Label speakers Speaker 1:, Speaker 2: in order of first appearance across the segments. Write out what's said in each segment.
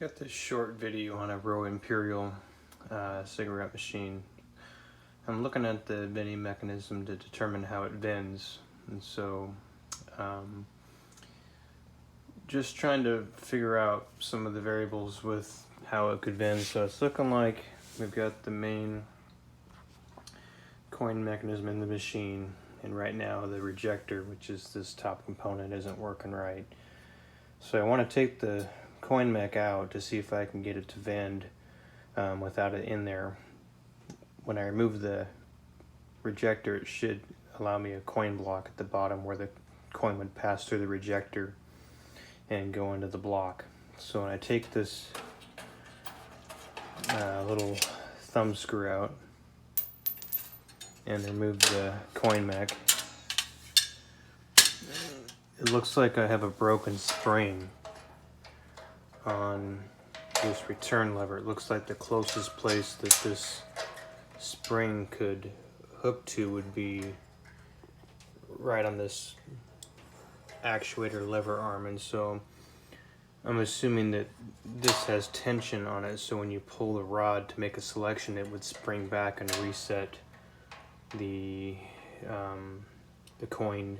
Speaker 1: Got this short video on a Rowe Imperial cigarette machine. I'm looking at the vending mechanism to determine how it vends, and so just trying to figure out some of the variables with how it could vend. So it's looking like we've got the main coin mechanism in the machine, and right now the rejector, which is this top component, isn't working right. So I want to take the coin mech out to see if I can get it to vend without it in there. When I remove the rejector, it should allow me a coin block at the bottom where the coin would pass through the rejector and go into the block. So when I take this little thumb screw out and remove the coin mech, it looks like I have a broken spring on this return lever. It looks like the closest place that this spring could hook to would be right on this actuator lever arm, and so I'm assuming that this has tension on it, so when you pull the rod to make a selection, it would spring back and reset the coin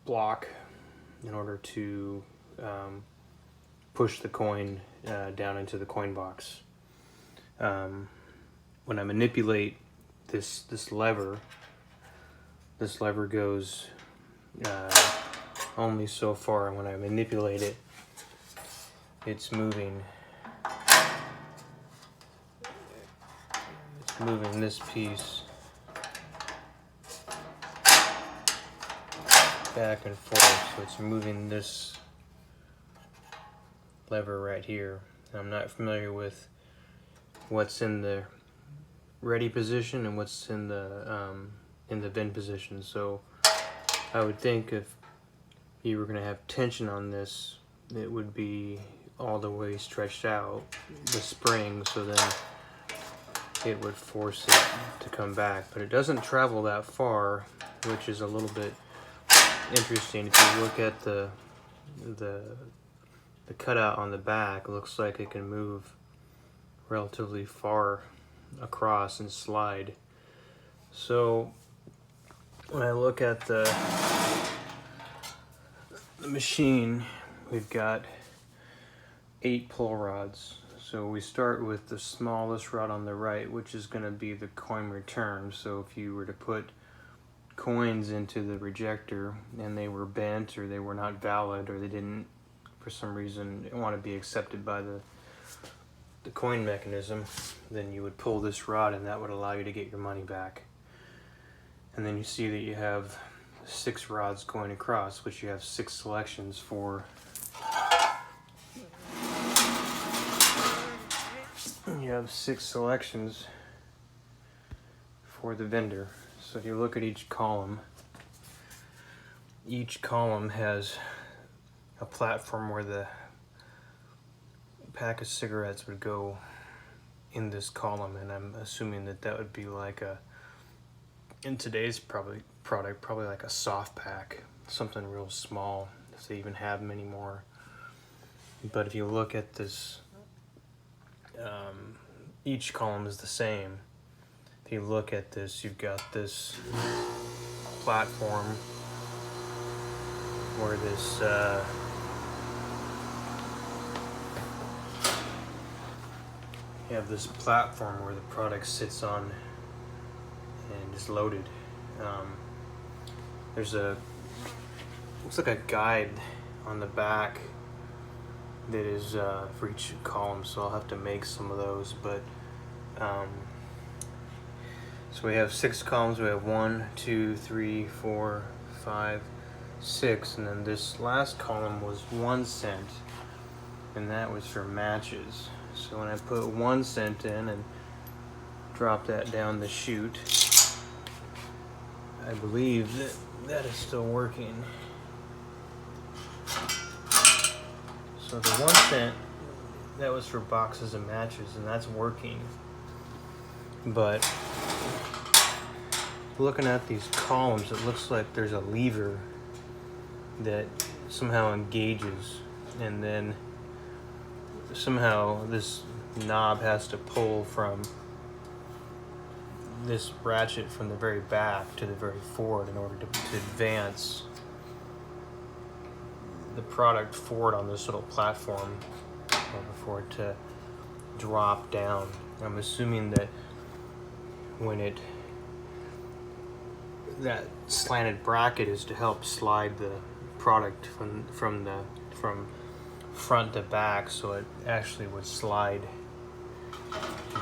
Speaker 1: block in order to push the coin down into the coin box. When I manipulate this lever goes only so far, and when I manipulate it, it's moving this piece back and forth, so it's moving this lever right here. I'm not familiar with what's in the ready position and what's in the vend position, so I would think if you were going to have tension on this, it would be all the way stretched out, the spring, so then it would force it to come back. But it doesn't travel that far, which is a little bit interesting. If you look at the cutout on the back, it looks like it can move relatively far across and slide. So when I look at the machine, we've got 8 pull rods. So we start with the smallest rod on the right, which is going to be the coin return. So if you were to put coins into the rejector and they were bent, or they were not valid, or they didn't for some reason want to be accepted by the coin mechanism, then you would pull this rod and that would allow you to get your money back. And then you see that you have 6 rods going across, which you have 6 selections for. You have 6 selections for the vendor. So if you look at each column has a platform where the pack of cigarettes would go in this column, and I'm assuming that that would be like in today's product, probably like a soft pack, something real small, if they even have them anymore. But if you look at this, each column is the same. If you look at this, you've got this platform where this you have this platform where the product sits on and is loaded. There's looks like a guide on the back that is for each column, so I'll have to make some of those. But so we have 6 columns. We have 1, 2, 3, 4, 5, 6, and then this last column was 1 cent, and that was for matches. So when I put 1 cent in and drop that down the chute, I believe that is still working. So the 1 cent, that was for boxes of matches, and that's working. But looking at these columns, it looks like there's a lever that somehow engages, and then somehow this knob has to pull from this ratchet from the very back to the very forward in order to advance the product forward on this little platform for it to drop down. I'm assuming that when that slanted bracket is to help slide the product from front to back, so it actually would slide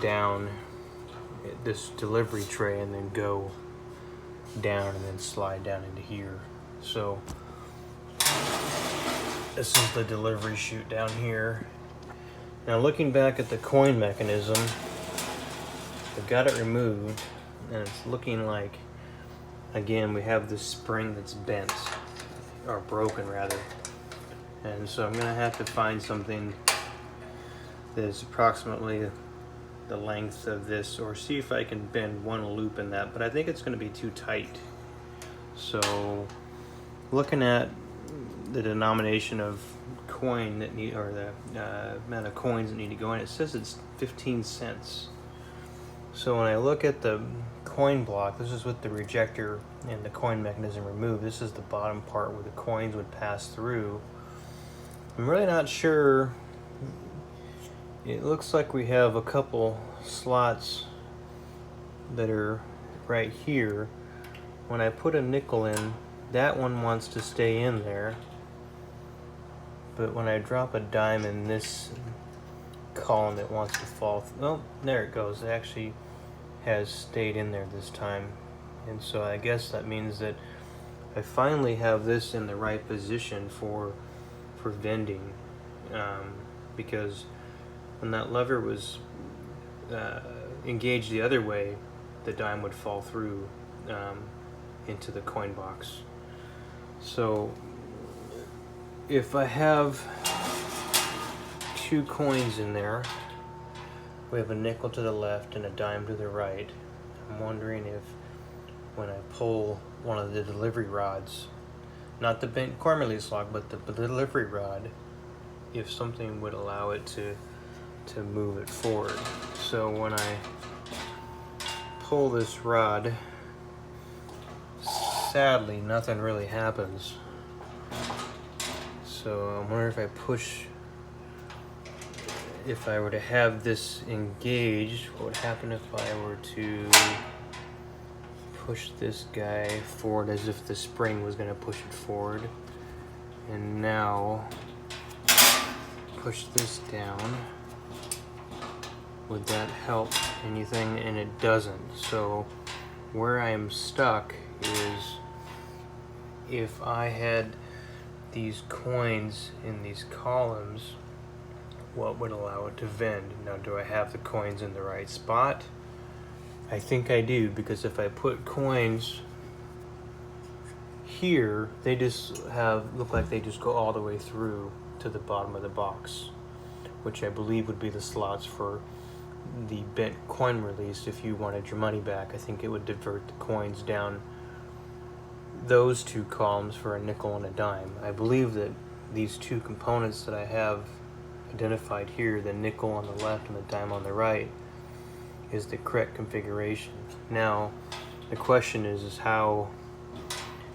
Speaker 1: down this delivery tray and then go down and then slide down into here. So this is the delivery chute down here. Now looking back at the coin mechanism, I've got it removed and it's looking like, again, we have this spring that's bent, or broken rather. And so I'm gonna have to find something that's approximately the length of this, or see if I can bend one loop in that, but I think it's gonna be too tight. So looking at the denomination of coin that need, or the amount of coins that need to go in, it says it's 15 cents. So when I look at the coin block, this is with the rejector and the coin mechanism removed. This is the bottom part where the coins would pass through. I'm really not sure. It looks like we have a couple slots that are right here. When I put a nickel in, that one wants to stay in there. But when I drop a dime in this column, it wants to fall. Oh, there it goes. It actually has stayed in there this time. And so I guess that means that I finally have this in the right position for vending, because when that lever was engaged the other way, the dime would fall through into the coin box. So if I have two coins in there, we have a nickel to the left and a dime to the right. I'm wondering if when I pull one of the delivery rods, not the bent coin release lock, but the delivery rod, if something would allow it to move it forward. So when I pull this rod, sadly nothing really happens. So I'm wondering if I push, if I were to have this engaged, what would happen if I were to push this guy forward as if the spring was going to push it forward, and now push this down. Would that help anything? And it doesn't. So where I am stuck is if I had these coins in these columns, what would allow it to vend? Now, do I have the coins in the right spot? I think I do, because if I put coins here, they just look like they just go all the way through to the bottom of the box, which I believe would be the slots for the bent coin release. If you wanted your money back, I think it would divert the coins down those two columns for a nickel and a dime. I believe that these two components that I have identified here, the nickel on the left and the dime on the right, is the correct configuration. Now the question is how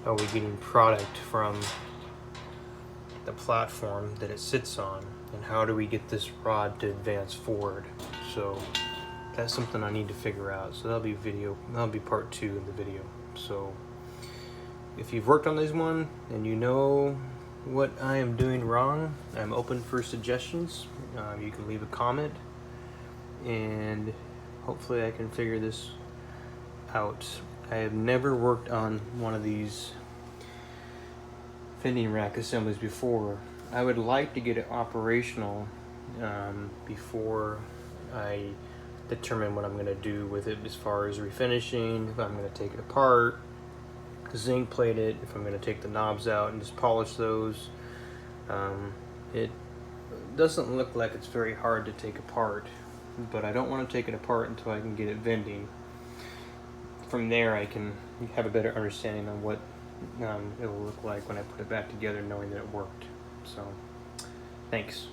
Speaker 1: are we getting product from the platform that it sits on, and how do we get this rod to advance forward? So that's something I need to figure out. So that'll be part 2 of the video. So if you've worked on this one and you know what I am doing wrong, I'm open for suggestions. You can leave a comment and hopefully I can figure this out. I have never worked on one of these vending rack assemblies before. I would like to get it operational before I determine what I'm going to do with it as far as refinishing, if I'm going to take it apart, zinc plate it, if I'm going to take the knobs out and just polish those. It doesn't look like it's very hard to take apart, but I don't want to take it apart until I can get it vending. From there I can have a better understanding of what it will look like when I put it back together, knowing that it worked. So thanks.